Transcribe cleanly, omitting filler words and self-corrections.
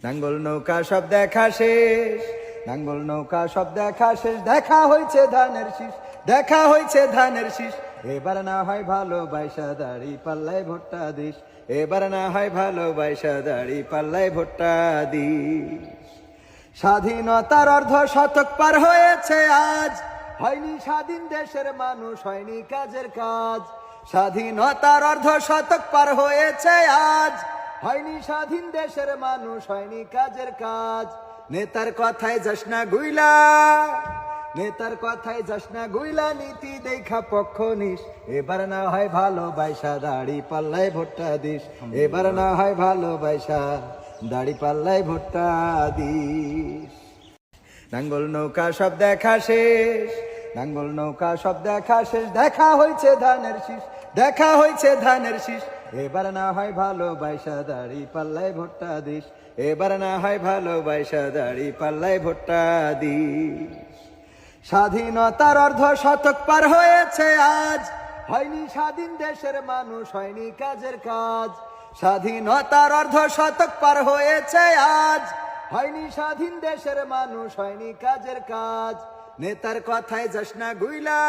নাঙ্গল নৌকা সব দেখা শেষ, নাঙ্গল নৌকা সব দেখা শেষ, দেখা হয়েছে ধানের শীষ, দেখা হয়েছে ধানের শীষ। এবার না হয় ভালোবাসা দাড়ি পাল্লায় ভোটটা দিস, এবার না হয় ভালোবাসা দাড়ি পাল্লায় ভোটটা দিস। স্বাধীনতার অর্ধ শতক পার হয়েছে আজ, হয়নি স্বাধীন দেশের মানুষ, হয়নি কাজের কাজ। স্বাধীনতার অর্ধ শতক পার হয়েছে আজ, হয়নি স্বাধীন দেশের মানুষ, হয়নি কাজের কাজ। নেতার কথায় যাস না গুইলা, নেতার কথায় যাস না গুইলা, নীতি দেখা পক্ষ নিস। এবার না হয় ভালোবাসা দাড়ি পাল্লায় ভোটটা দিস, এবার না হয় ভালোবাসা দাড়ি পাল্লায় ভোটটা দিস। নাঙ্গল নৌকা সব দেখা শেষ, নাঙ্গল নৌকা সব দেখা শেষ, দেখা হয়েছে ধানের শীষ, দেখা হয়েছে ধানের শীষ। এবার না হয় ভালোবাসা দাড়ি পাল্লায় ভোটটা দিস, এবার না হয় ভালোবাসা দাড়ি পাল্লায় ভোটটা দিস। স্বাধীনতার অর্ধ শতক পার হয়েছে আজ, হয়নি স্বাধীন দেশের মানুষ, হয়নি কাজের কাজ। স্বাধীনতার অর্ধ শতক পার হয়েছে আজ, হয়নি স্বাধীন দেশের মানুষ, হয়নি কাজের কাজ। নেতার কথায় যাস না গুইলা।